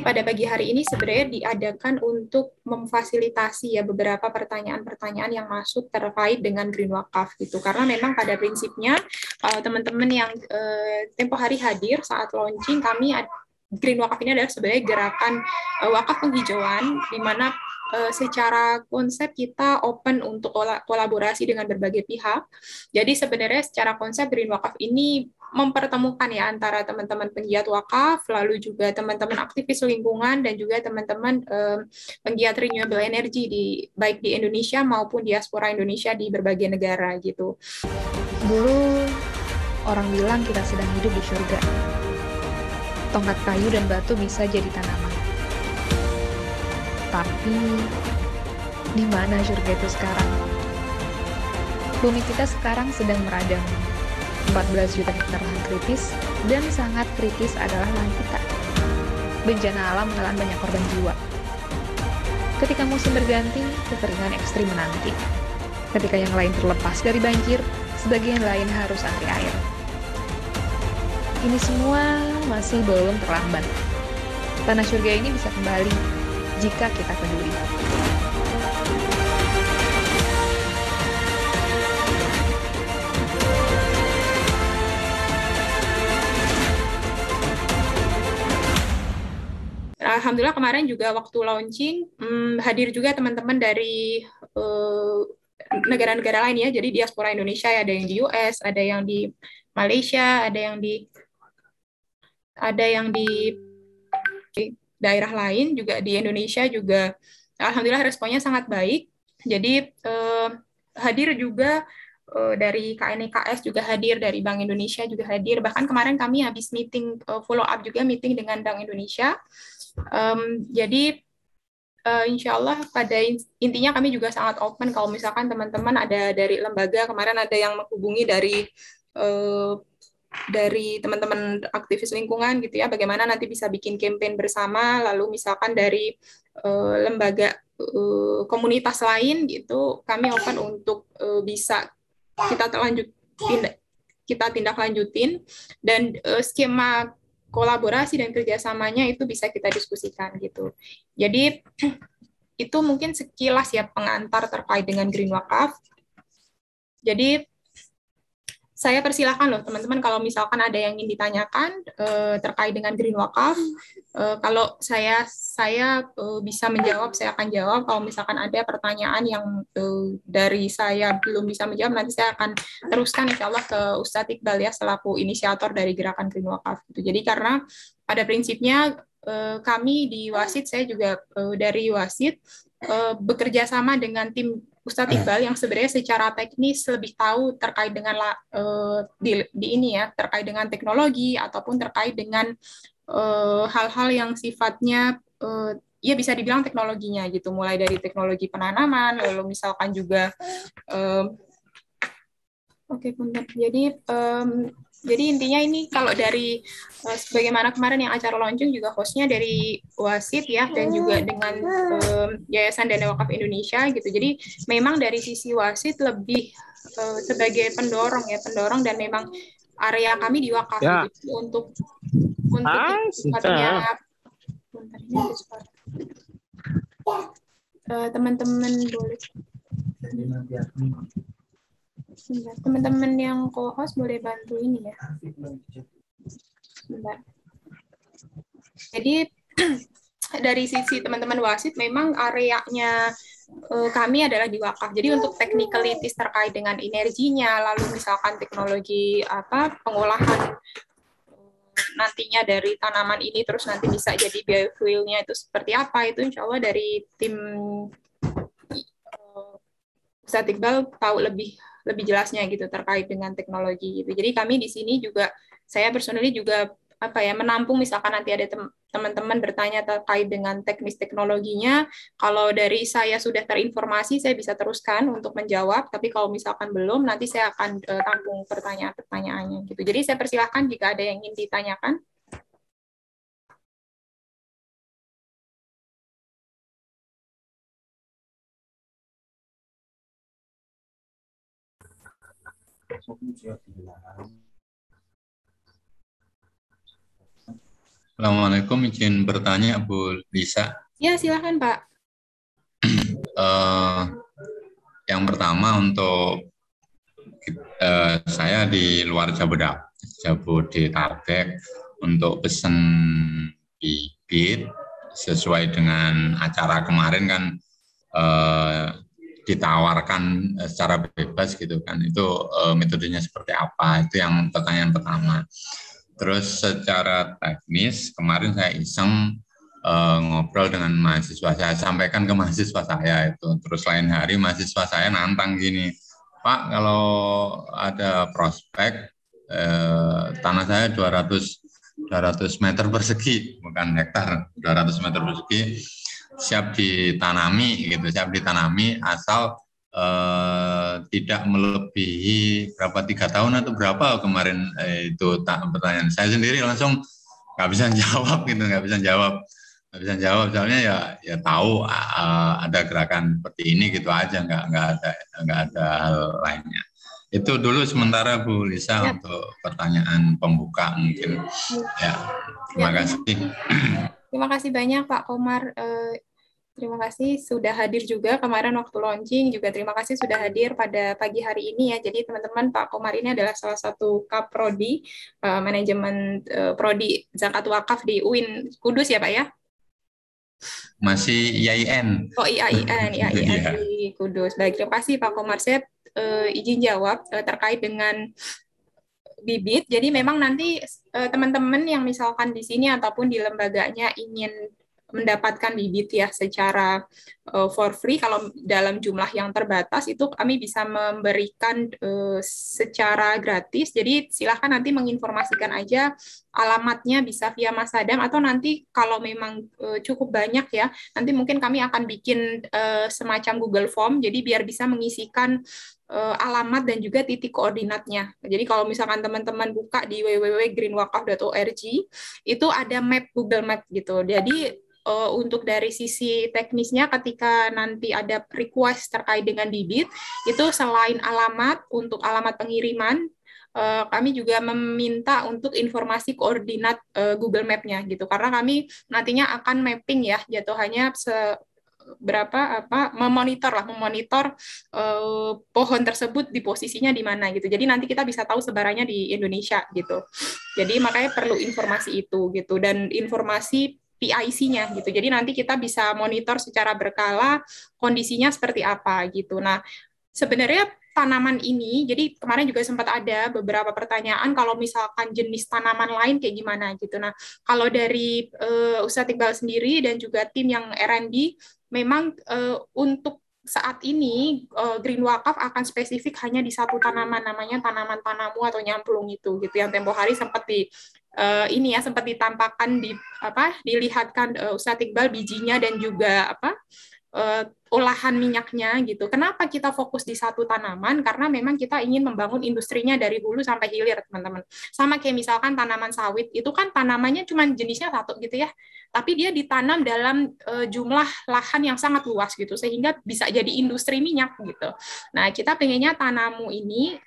pada pagi hari ini sebenarnya diadakan untuk memfasilitasi ya beberapa pertanyaan-pertanyaan yang masuk terkait dengan Green Wakaf gitu. Karena memang pada prinsipnya teman-teman yang tempo hari hadir saat launching Green Wakaf ini adalah sebenarnya gerakan wakaf penghijauan di mana secara konsep kita open untuk kolaborasi dengan berbagai pihak. Jadi sebenarnya secara konsep Green Wakaf ini mempertemukan ya antara teman-teman penggiat wakaf, lalu juga teman-teman aktivis lingkungan dan juga teman-teman penggiat renewable energy baik di Indonesia maupun diaspora Indonesia di berbagai negara gitu. Dulu orang bilang kita sedang hidup di surga. Tongkat kayu dan batu bisa jadi tanaman. Tapi di mana surga itu sekarang? Bumi kita sekarang sedang meradang. 14 juta hektar lahan kritis, dan sangat kritis adalah lahan kita. Bencana alam menelan banyak korban jiwa. Ketika musim berganti, kekeringan ekstrim menanti. Ketika yang lain terlepas dari banjir, sebagian lain harus antri air. Ini semua masih belum terlambat. Tanah surga ini bisa kembali jika kita peduli. Alhamdulillah kemarin juga waktu launching hadir juga teman-teman dari negara-negara lain ya. Jadi diaspora Indonesia ya, ada yang di US, ada yang di Malaysia, ada yang di daerah lain juga di Indonesia juga. Alhamdulillah responnya sangat baik. Jadi hadir juga dari KNIKS juga hadir, dari Bank Indonesia juga hadir. Bahkan kemarin kami habis meeting follow up juga meeting dengan Bank Indonesia. Jadi insya Allah pada intinya kami juga sangat open kalau misalkan teman-teman ada dari lembaga, kemarin ada yang menghubungi eh, dari teman-teman aktivis lingkungan gitu ya, bagaimana nanti bisa bikin campaign bersama, lalu misalkan dari lembaga komunitas lain gitu, kami open untuk bisa kita kita tindak lanjutin dan skema kolaborasi dan kerjasamanya itu bisa kita diskusikan gitu. Jadi itu mungkin sekilas ya pengantar terkait dengan Green Wakaf. Jadi saya persilahkan loh teman-teman kalau misalkan ada yang ingin ditanyakan terkait dengan Green Wakaf. Kalau saya bisa menjawab, saya akan jawab. Kalau misalkan ada pertanyaan yang dari saya belum bisa menjawab, nanti saya akan teruskan insya Allah ke Ustadz Iqbal ya selaku inisiator dari gerakan Green Wakaf. Gitu. Jadi karena pada prinsipnya kami di Wasit, saya juga dari Wasit bekerja sama dengan tim Ustadz Iqbal yang sebenarnya secara teknis lebih tahu terkait dengan di ini ya, terkait dengan teknologi ataupun terkait dengan hal-hal yang sifatnya ya bisa dibilang teknologinya gitu, mulai dari teknologi penanaman, lalu misalkan juga oke, punten. Jadi intinya ini kalau dari sebagaimana kemarin yang acara launching juga hostnya dari Wasit ya dan juga dengan Yayasan Dana Wakaf Indonesia gitu. Jadi memang dari sisi Wasit lebih sebagai pendorong dan memang area kami di wakaf Ya. gitu. Jadi untuk yang sifatnya teman-teman boleh teman-teman yang co-host boleh bantu ini ya. Sebentar. Jadi dari sisi teman-teman wasit memang areanya kami adalah di wakaf. Jadi untuk technicalities terkait dengan energinya, lalu misalkan teknologi pengolahan nantinya dari tanaman ini terus nanti bisa jadi biofuelnya itu seperti apa itu insya Allah dari tim Ustadz Iqbal tahu lebih jelasnya gitu terkait dengan teknologi gitu. Jadi kami di sini juga saya personally juga menampung misalkan nanti ada teman-teman bertanya terkait dengan teknis teknologinya. Kalau dari saya sudah terinformasi saya bisa teruskan untuk menjawab, tapi kalau misalkan belum nanti saya akan tampung pertanyaan-pertanyaannya gitu. Jadi saya persilahkan jika ada yang ingin ditanyakan. Assalamualaikum, izin bertanya Bu Lisa. Ya, silakan Pak. Eh, yang pertama untuk saya di luar Jabodetabek untuk pesen bibit sesuai dengan acara kemarin kan eh, ditawarkan secara bebas gitu kan. Itu metodenya seperti apa? Itu yang pertanyaan pertama. Terus secara teknis kemarin saya iseng ngobrol dengan mahasiswa, saya sampaikan ke mahasiswa saya itu. Terus lain hari mahasiswa saya nantang gini, Pak, kalau ada prospek tanah saya 200 meter persegi, bukan hektar, 200 meter persegi, siap ditanami gitu, siap ditanami asal tidak melebihi berapa 3 tahun atau berapa kemarin itu pertanyaan. Saya sendiri langsung nggak bisa jawab gitu, nggak bisa jawab soalnya ya tahu ada gerakan seperti ini gitu aja, nggak ada hal lainnya. Itu dulu sementara Bu Lisa Ya. untuk pertanyaan pembuka mungkin ya. Terima kasih. Terima kasih banyak Pak Komar. Terima kasih sudah hadir juga kemarin waktu launching, juga terima kasih sudah hadir pada pagi hari ini ya. Jadi teman-teman, Pak Komar ini adalah salah satu Kaprodi, manajemen Prodi Zakat Wakaf di UIN Kudus ya Pak ya? Masih IAIN. Oh IAIN di Kudus. Baik, terima kasih Pak Komar. Saya izin jawab terkait dengan bibit. Jadi memang nanti teman-teman yang misalkan di sini ataupun di lembaganya ingin mendapatkan bibit ya secara for free, kalau dalam jumlah yang terbatas itu kami bisa memberikan secara gratis. Jadi silahkan nanti menginformasikan aja alamatnya, bisa via Mas Adam, atau nanti kalau memang cukup banyak ya, nanti mungkin kami akan bikin semacam Google Form, jadi biar bisa mengisikan alamat dan juga titik koordinatnya. Jadi kalau misalkan teman-teman buka di www.greenwakaf.org, itu ada map, Google Map gitu. Jadi untuk dari sisi teknisnya, ketika nanti ada request terkait dengan bibit, itu selain alamat, untuk alamat pengiriman, kami juga meminta untuk informasi koordinat Google Map-nya gitu, karena kami nantinya akan mapping ya, jatuhannya memonitor pohon tersebut di posisinya di mana gitu. Jadi nanti kita bisa tahu sebarannya di Indonesia gitu. Jadi makanya perlu informasi itu gitu, dan informasi PIC-nya gitu. Jadi nanti kita bisa monitor secara berkala kondisinya seperti apa gitu. Nah, sebenarnya tanaman ini, jadi kemarin juga sempat ada beberapa pertanyaan kalau misalkan jenis tanaman lain kayak gimana gitu. Nah, kalau dari Ustadz Iqbal sendiri dan juga tim yang R&D, memang untuk saat ini Green Wakaf akan spesifik hanya di satu tanaman, namanya tanaman tanamu atau nyamplung itu gitu, yang tempo hari sempat sempat ditampakkan dilihatkan Ustadz Iqbal bijinya dan juga olahan minyaknya gitu. Kenapa kita fokus di satu tanaman? Karena memang kita ingin membangun industrinya dari hulu sampai hilir, teman-teman. Sama kayak misalkan tanaman sawit, itu kan tanamannya cuma jenisnya satu gitu ya, tapi dia ditanam dalam jumlah lahan yang sangat luas gitu, sehingga bisa jadi industri minyak gitu. Nah, kita pengennya tamanu ini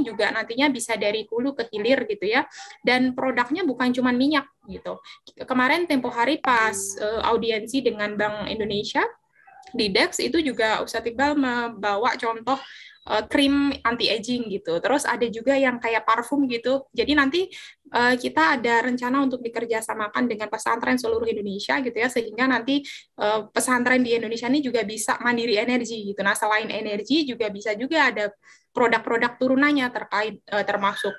juga nantinya bisa dari hulu ke hilir gitu ya, dan produknya bukan cuma minyak gitu. Kemarin tempo hari pas audiensi dengan Bank Indonesia di DEX itu juga Ustadz Iqbal membawa contoh krim anti aging gitu. Terus ada juga yang kayak parfum gitu. Jadi nanti kita ada rencana untuk dikerjasamakan dengan pesantren seluruh Indonesia gitu ya, sehingga nanti pesantren di Indonesia ini juga bisa mandiri energi gitu. Nah, selain energi juga bisa juga ada produk-produk turunannya terkait termasuk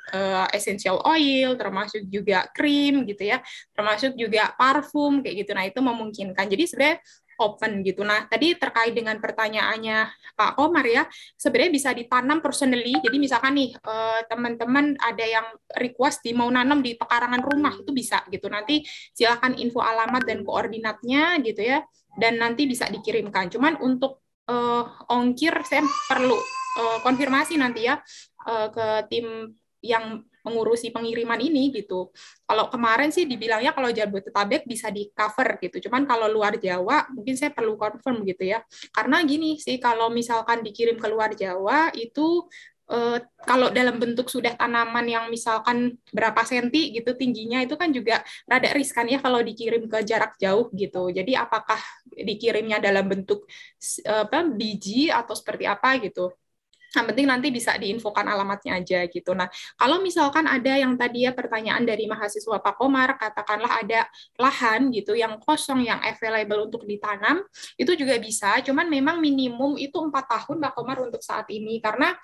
essential oil, termasuk juga krim gitu ya, termasuk juga parfum kayak gitu. Nah, itu memungkinkan. Jadi sebenarnya open gitu. Nah, tadi terkait dengan pertanyaannya Pak Komar ya, sebenarnya bisa ditanam personally. Jadi misalkan nih teman-teman ada yang request mau nanam di pekarangan rumah, itu bisa gitu. Nanti silakan info alamat dan koordinatnya gitu ya, dan nanti bisa dikirimkan. Cuman untuk ongkir saya perlu konfirmasi nanti ya ke tim yang mengurusi pengiriman ini gitu. Kalau kemarin sih dibilangnya kalau Jabodetabek bisa di cover gitu. Cuman kalau luar Jawa mungkin saya perlu confirm gitu ya. Karena gini sih, kalau misalkan dikirim ke luar Jawa itu kalau dalam bentuk sudah tanaman yang misalkan berapa senti gitu tingginya, itu kan juga rada riskan ya kalau dikirim ke jarak jauh gitu. Jadi apakah dikirimnya dalam bentuk biji atau seperti apa gitu. Yang penting nanti bisa diinfokan alamatnya aja gitu. Nah, kalau misalkan ada yang tadi ya pertanyaan dari mahasiswa Pak Komar, katakanlah ada lahan gitu yang kosong, yang available untuk ditanam, itu juga bisa. Cuman memang minimum itu 4 tahun Pak Komar untuk saat ini, karena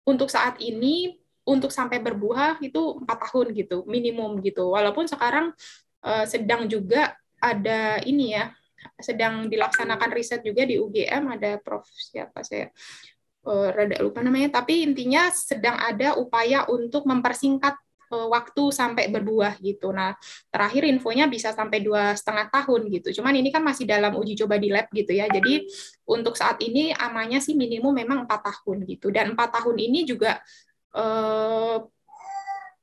untuk saat ini untuk sampai berbuah itu 4 tahun gitu minimum gitu. Walaupun sekarang sedang juga ada ini ya, sedang dilaksanakan riset juga di UGM, ada Prof siapa saya rada lupa namanya, tapi intinya sedang ada upaya untuk mempersingkat waktu sampai berbuah gitu. Nah, terakhir infonya bisa sampai 2,5 tahun gitu. Cuman ini kan masih dalam uji coba di lab gitu ya. Jadi untuk saat ini amannya sih minimum memang 4 tahun gitu. Dan 4 tahun ini juga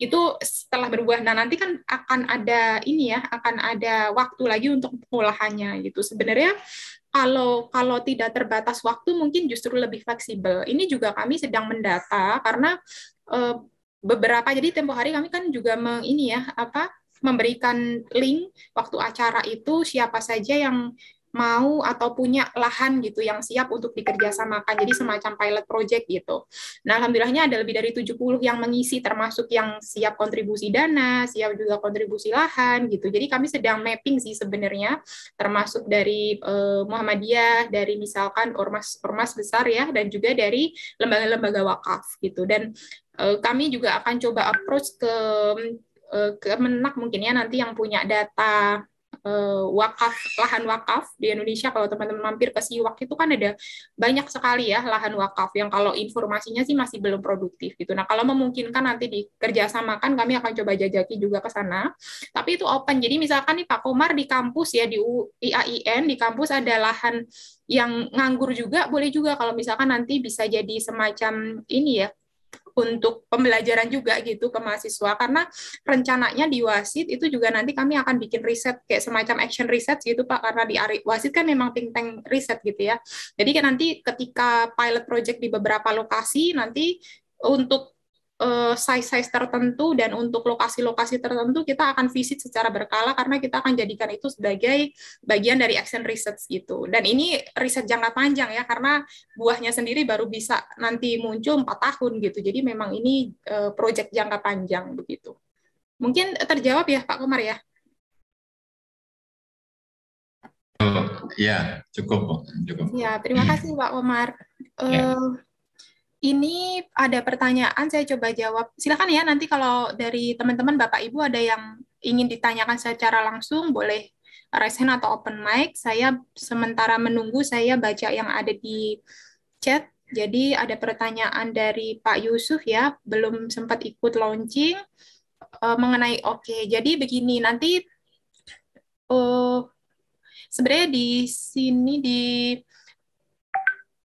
itu setelah berbuah. Nah, nanti kan akan ada ini ya, akan ada waktu lagi untuk pengolahannya gitu. Sebenarnya kalau tidak terbatas waktu mungkin justru lebih fleksibel. Ini juga kami sedang mendata karena beberapa, jadi tempo hari kami kan juga ini ya memberikan link waktu acara itu siapa saja yang mau atau punya lahan gitu yang siap untuk dikerjasamakan, jadi semacam pilot project gitu. Nah, alhamdulillahnya ada lebih dari 70 yang mengisi, termasuk yang siap kontribusi dana, siap juga kontribusi lahan gitu. Jadi kami sedang mapping sih sebenarnya, termasuk dari Muhammadiyah, dari misalkan ormas besar ya, dan juga dari lembaga-lembaga wakaf gitu. Dan kami juga akan coba approach ke Kemenak mungkin ya, nanti yang punya data wakaf, lahan wakaf di Indonesia. Kalau teman-teman mampir ke Siwak itu kan ada banyak sekali ya lahan wakaf yang kalau informasinya sih masih belum produktif gitu. Nah, kalau memungkinkan nanti dikerjasamakan, kami akan coba jajaki juga ke sana. Tapi itu open. Jadi misalkan nih Pak Komar di kampus ya, di IAIN di kampus ada lahan yang nganggur juga, boleh juga kalau misalkan nanti bisa jadi semacam ini ya, untuk pembelajaran juga gitu ke mahasiswa, karena rencananya di Wasit itu juga nanti kami akan bikin riset kayak semacam action research gitu Pak, karena di Wasit kan memang think tank riset gitu ya. Jadi kan nanti ketika pilot project di beberapa lokasi, nanti untuk size-size tertentu dan untuk lokasi-lokasi tertentu kita akan visit secara berkala, karena kita akan jadikan itu sebagai bagian dari action research gitu. Dan ini riset jangka panjang ya, karena buahnya sendiri baru bisa nanti muncul 4 tahun gitu. Jadi memang ini proyek jangka panjang begitu. Mungkin terjawab ya Pak Komar ya? Ya, cukup. Ya, terima kasih Pak Komar. Ini ada pertanyaan, saya coba jawab. Silakan ya, nanti kalau dari teman-teman Bapak Ibu ada yang ingin ditanyakan secara langsung, boleh raise hand atau open mic. Saya sementara menunggu, saya baca yang ada di chat. Jadi ada pertanyaan dari Pak Yusuf ya, belum sempat ikut launching mengenai jadi begini, nanti sebenarnya di sini di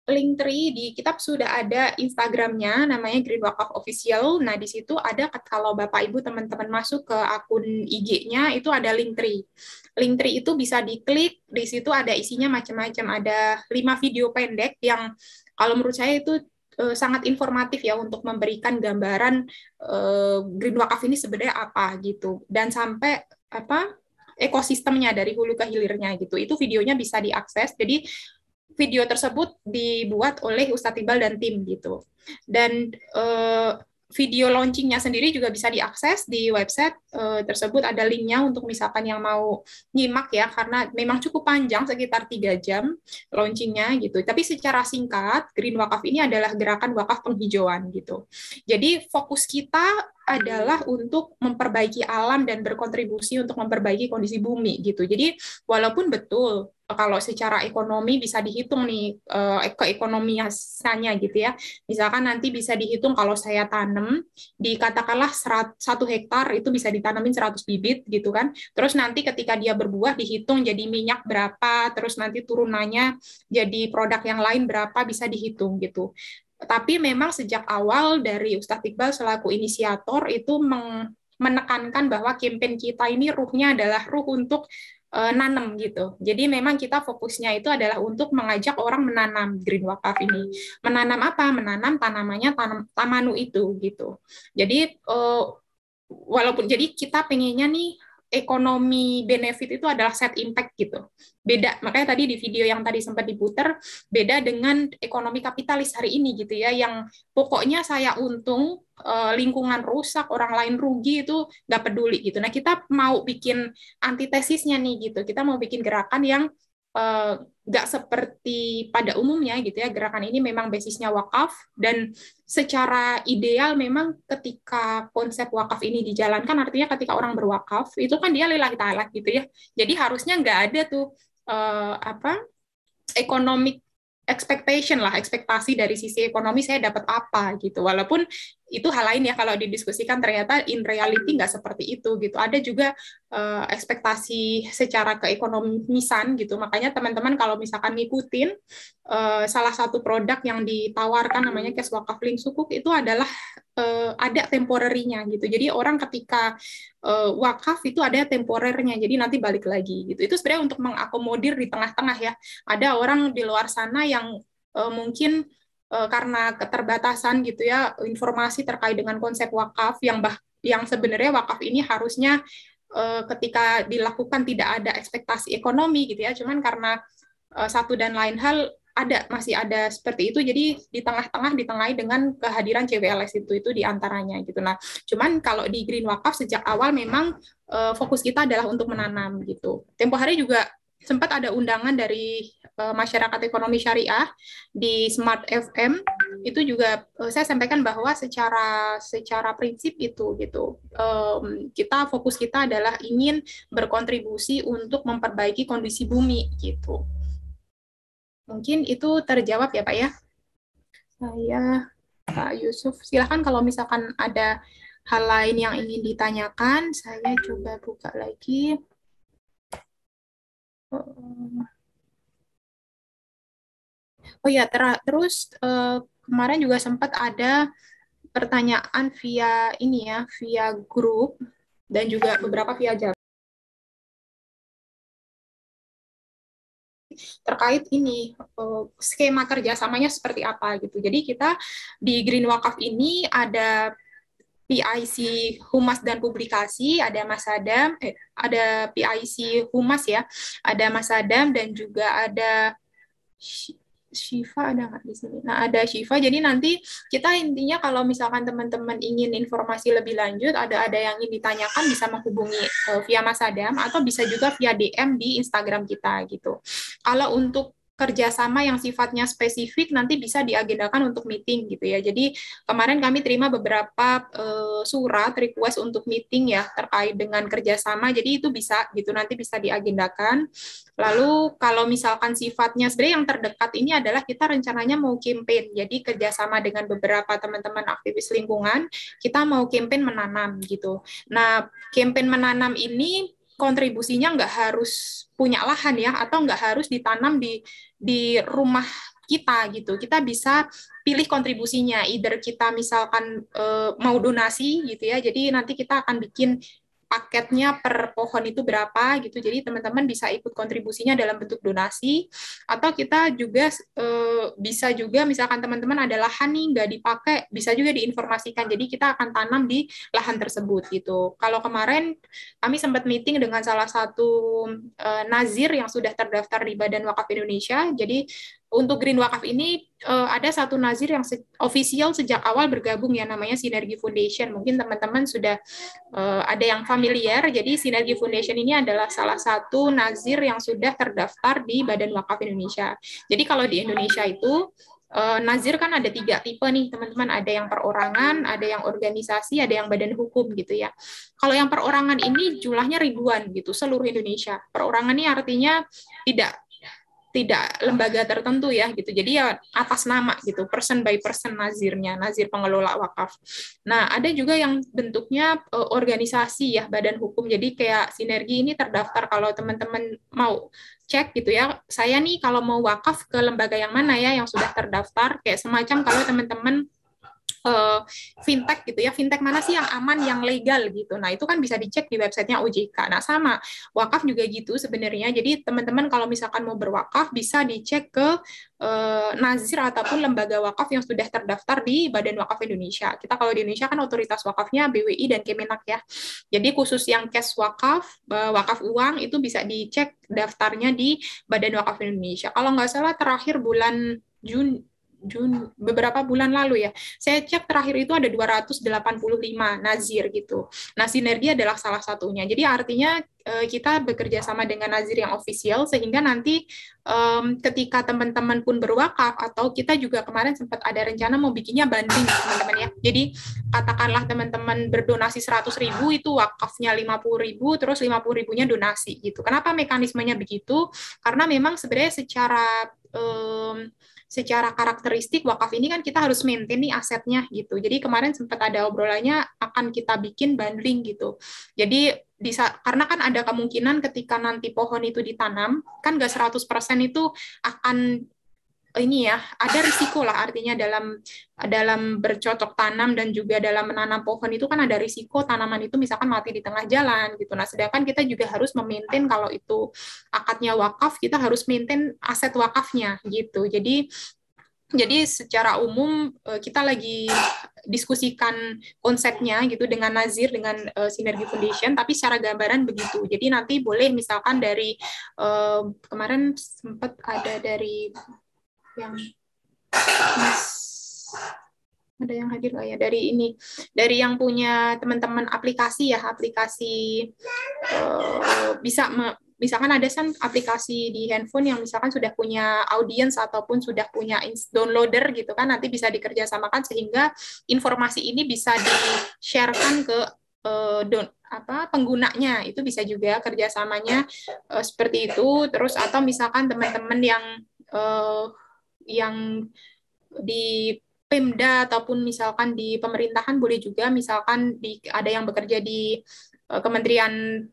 Linktree di kitab sudah ada Instagramnya, namanya Green Wakaf Official. Nah, di situ ada, kalau Bapak Ibu teman-teman masuk ke akun IG-nya, itu ada Linktree. Linktree itu bisa diklik, di situ ada isinya macam-macam. Ada 5 video pendek yang kalau menurut saya itu sangat informatif ya, untuk memberikan gambaran Green Wakaf ini sebenarnya apa gitu. Dan sampai ekosistemnya dari hulu ke hilirnya gitu. Itu videonya bisa diakses. Jadi video tersebut dibuat oleh Ustadz Iqbal dan tim gitu. Dan video launchingnya sendiri juga bisa diakses di website tersebut, ada linknya untuk misalkan yang mau nyimak ya, karena memang cukup panjang, sekitar 3 jam launchingnya gitu. Tapi secara singkat, Green Wakaf ini adalah gerakan wakaf penghijauan gitu. Jadi fokus kita adalah untuk memperbaiki alam dan berkontribusi untuk memperbaiki kondisi bumi gitu. Jadi walaupun betul kalau secara ekonomi bisa dihitung nih keekonomiannya gitu ya. Misalkan nanti bisa dihitung kalau saya tanam di katakanlah 1 hektar itu bisa ditanamin 100 bibit gitu kan. Terus nanti ketika dia berbuah dihitung jadi minyak berapa, terus nanti turunannya jadi produk yang lain berapa, bisa dihitung gitu. Tapi memang sejak awal dari Ustadz Iqbal selaku inisiator itu menekankan bahwa campaign kita ini ruhnya adalah ruh untuk nanam gitu. Jadi memang kita fokusnya itu adalah untuk mengajak orang menanam green wakaf ini. Menanam apa? Menanam tanamannya tamanu itu gitu. Jadi walaupun jadi kita pengennya nih ekonomi benefit itu adalah set impact gitu. Beda, makanya tadi di video yang tadi sempat diputar, beda dengan ekonomi kapitalis hari ini gitu ya, yang pokoknya saya untung, lingkungan rusak, orang lain rugi itu nggak peduli gitu. Nah kita mau bikin antitesisnya nih gitu, kita mau bikin gerakan yang nggak seperti pada umumnya gitu ya, gerakan ini memang basisnya wakaf, dan secara ideal memang ketika konsep wakaf ini dijalankan, artinya ketika orang berwakaf itu kan dia lillahi ta'ala gitu ya, jadi harusnya nggak ada tuh economic expectation lah, ekspektasi dari sisi ekonomi saya dapat apa gitu. Walaupun itu hal lain ya kalau didiskusikan, ternyata in reality nggak seperti itu gitu. Ada juga ekspektasi secara keekonomisan gitu. Makanya teman-teman kalau misalkan ngikutin salah satu produk yang ditawarkan namanya Cash Wakaf Link Sukuk itu adalah ada temporary-nya gitu. Jadi orang ketika wakaf itu ada temporernya, jadi nanti balik lagi gitu. Itu sebenarnya untuk mengakomodir di tengah-tengah ya. Ada orang di luar sana yang mungkin karena keterbatasan gitu ya informasi terkait dengan konsep wakaf yang sebenarnya wakaf ini harusnya ketika dilakukan tidak ada ekspektasi ekonomi gitu ya. Cuman karena satu dan lain hal masih ada seperti itu, jadi di tengah-tengah ditengahi dengan kehadiran CWLS itu di antaranya gitu. Nah, cuman kalau di Green Wakaf sejak awal memang fokus kita adalah untuk menanam gitu. Tempo hari juga sempat ada undangan dari masyarakat ekonomi syariah di Smart FM, itu juga saya sampaikan bahwa secara prinsip itu gitu, kita fokus kita adalah ingin berkontribusi untuk memperbaiki kondisi bumi gitu. Mungkin itu terjawab ya Pak ya. Saya Pak Yusuf, silahkan kalau misalkan ada hal lain yang ingin ditanyakan, saya coba buka lagi. Oh ya, terus kemarin juga sempat ada pertanyaan via ini ya, via grup dan juga beberapa via Java terkait ini skema kerjasamanya seperti apa gitu. Jadi kita di Green Wakaf ini ada PIC Humas dan Publikasi, ada Mas Adam, ada PIC Humas ya, ada Mas Adam dan juga ada Syifa, ada nggak di sini? Nah, ada Syifa. Jadi nanti kita intinya kalau misalkan teman-teman ingin informasi lebih lanjut, ada yang ingin ditanyakan bisa menghubungi via Mas Adam atau bisa juga via DM di Instagram kita gitu. Kalau untuk kerjasama yang sifatnya spesifik nanti bisa diagendakan untuk meeting gitu ya. Jadi kemarin kami terima beberapa surat request untuk meeting ya terkait dengan kerjasama. Jadi itu bisa gitu nanti bisa diagendakan. Lalu kalau misalkan sifatnya sebenarnya yang terdekat ini adalah kita rencananya mau campaign. Jadi kerjasama dengan beberapa teman-teman aktivis lingkungan kita mau campaign menanam gitu. Nah campaign menanam ini kontribusinya nggak harus punya lahan ya, atau nggak harus ditanam di rumah kita gitu. Kita bisa pilih kontribusinya, either kita misalkan mau donasi gitu ya, jadi nanti kita akan bikin paketnya per pohon itu berapa gitu, jadi teman-teman bisa ikut kontribusinya dalam bentuk donasi, atau kita juga bisa juga misalkan teman-teman ada lahan nih nggak dipakai, bisa juga diinformasikan, jadi kita akan tanam di lahan tersebut gitu. Kalau kemarin kami sempat meeting dengan salah satu nazir yang sudah terdaftar di Badan Wakaf Indonesia, jadi untuk Green Wakaf ini ada satu nazir yang official sejak awal bergabung ya, namanya Sinergi Foundation. Mungkin teman-teman sudah ada yang familiar. Jadi Sinergi Foundation ini adalah salah satu nazir yang sudah terdaftar di Badan Wakaf Indonesia. Jadi kalau di Indonesia itu nazir kan ada 3 tipe nih teman-teman, ada yang perorangan, ada yang organisasi, ada yang badan hukum gitu ya. Kalau yang perorangan ini jumlahnya ribuan gitu seluruh Indonesia. Perorangan ini artinya tidak lembaga tertentu ya gitu. Jadi ya atas nama gitu, person by person nazirnya, nazir pengelola wakaf. Nah, ada juga yang bentuknya organisasi ya, badan hukum. Jadi kayak Sinergi ini terdaftar, kalau teman-teman mau cek gitu ya, saya nih kalau mau wakaf ke lembaga yang mana ya yang sudah terdaftar, kayak semacam kalau teman-teman eh, fintech gitu ya, fintech mana sih yang aman, yang legal gitu. Nah, itu kan bisa dicek di websitenya OJK. Nah, sama wakaf juga gitu sebenarnya. Jadi teman-teman kalau misalkan mau berwakaf bisa dicek ke nazir ataupun lembaga wakaf yang sudah terdaftar di Badan Wakaf Indonesia. Kita kalau di Indonesia kan otoritas wakafnya BWI dan Kemenak ya. Jadi khusus yang cash wakaf, wakaf uang itu bisa dicek daftarnya di Badan Wakaf Indonesia. Kalau nggak salah terakhir bulan Jun beberapa bulan lalu ya. Saya cek terakhir itu ada 285 nazir gitu. Nah, sinergi adalah salah satunya. Jadi artinya kita bekerja sama dengan nazir yang official sehingga nanti ketika teman-teman pun berwakaf atau kita juga kemarin sempat ada rencana mau bikinnya banding teman-teman ya. Jadi katakanlah teman-teman berdonasi 100.000 itu wakafnya 50.000 terus 50.000-nya donasi gitu. Kenapa mekanismenya begitu? Karena memang sebenarnya secara karakteristik wakaf ini kan kita harus maintain nih asetnya gitu. Jadi kemarin sempat ada obrolannya akan kita bikin bundling gitu. Jadi karena kan ada kemungkinan ketika nanti pohon itu ditanam, kan nggak 100% itu akan ini ya, ada risiko lah artinya dalam bercocok tanam dan juga dalam menanam pohon itu kan ada risiko tanaman itu misalkan mati di tengah jalan gitu. Nah, sedangkan kita juga harus memaintain kalau itu akadnya wakaf, kita harus maintain aset wakafnya gitu. Jadi secara umum kita lagi diskusikan konsepnya gitu dengan Nazir dengan Sinergi Foundation, tapi secara gambaran begitu. Jadi nanti boleh misalkan dari kemarin sempat ada dari yang ada yang hadir nggak ya dari yang punya teman-teman aplikasi bisa misalkan ada aplikasi di handphone yang misalkan sudah punya audience ataupun sudah punya downloader gitu kan, nanti bisa dikerjasamakan sehingga informasi ini bisa di-sharekan ke penggunanya, itu bisa juga kerjasamanya seperti itu. Terus atau misalkan teman-teman yang di Pemda ataupun misalkan di pemerintahan boleh juga, misalkan ada yang bekerja di Kementerian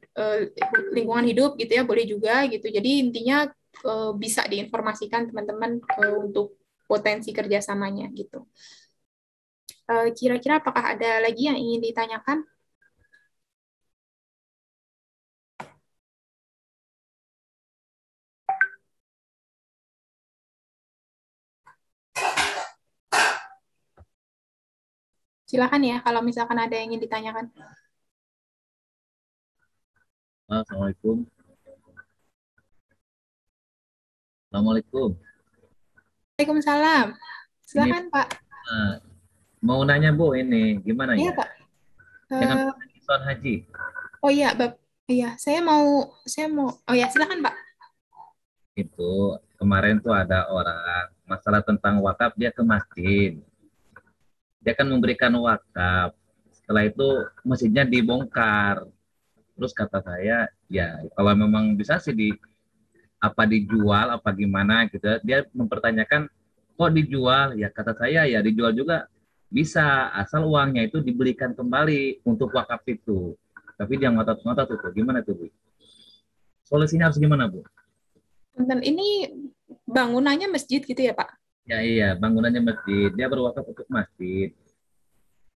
Lingkungan Hidup gitu ya, boleh juga gitu. Jadi intinya bisa diinformasikan teman-teman untuk potensi kerjasamanya gitu. Kira-kira apakah ada lagi yang ingin ditanyakan? Silakan ya kalau misalkan ada yang ingin ditanyakan. Assalamualaikum. Assalamualaikum. Waalaikumsalam. Silakan Ini, Pak. Mau nanya Bu, ini gimana Iya, ya? Pak. Dengan soal haji. Oh iya, iya, saya mau. Oh ya, silakan Pak. Itu kemarin tuh ada orang masalah tentang wakaf, dia ke masjid. Dia kan memberikan wakaf. Setelah itu masjidnya dibongkar. Terus kata saya, ya kalau memang bisa sih dijual apa gimana gitu. Dia mempertanyakan kok dijual? Ya kata saya ya dijual juga bisa asal uangnya itu dibelikan kembali untuk wakaf itu. Tapi dia ngotot-ngotot itu gimana tuh Bu? Solusinya harus gimana Bu? Dan ini bangunannya masjid gitu ya Pak? Ya iya, bangunannya masjid. Dia berwakaf untuk masjid.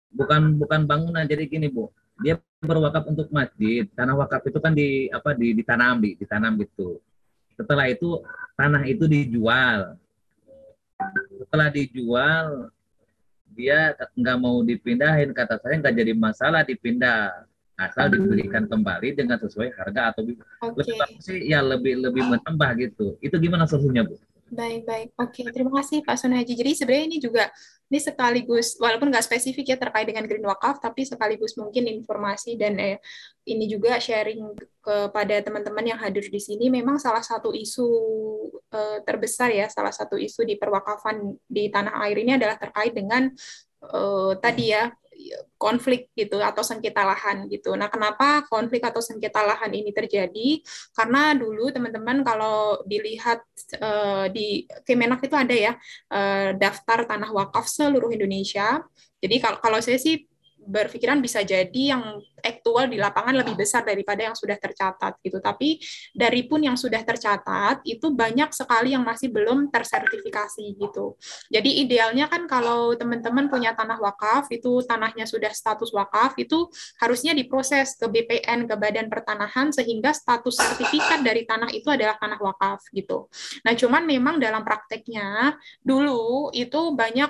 Bukan bangunan, jadi gini Bu. Dia berwakaf untuk masjid. Tanah wakaf itu kan ditanam gitu. Setelah itu tanah itu dijual. Setelah dijual, dia nggak mau dipindahin, kata saya nggak jadi masalah dipindah asal dibelikan kembali dengan sesuai harga atau lebih bagus sih ya lebih menambah gitu. Itu gimana solusinya Bu? Baik. Oke, terima kasih Pak Sunaji. Jadi sebenarnya ini sekaligus, walaupun nggak spesifik ya terkait dengan green wakaf, tapi sekaligus mungkin informasi dan ini juga sharing kepada teman-teman yang hadir di sini. Memang salah satu isu terbesar ya, salah satu isu di perwakafan di tanah air ini adalah terkait dengan tadi ya konflik gitu atau sengketa lahan gitu. Nah, kenapa konflik atau sengketa lahan ini terjadi? Karena dulu teman-teman kalau dilihat di Kemenak itu ada ya daftar tanah wakaf seluruh Indonesia. Jadi kalau saya sih berpikiran bisa jadi yang aktual di lapangan lebih besar daripada yang sudah tercatat gitu. Tapi dari pun yang sudah tercatat itu banyak sekali yang masih belum tersertifikasi gitu. Jadi idealnya kan kalau teman-teman punya tanah wakaf, itu tanahnya sudah status wakaf, itu harusnya diproses ke BPN, ke Badan Pertanahan, sehingga status sertifikat dari tanah itu adalah tanah wakaf gitu. Nah, cuman memang dalam prakteknya dulu itu banyak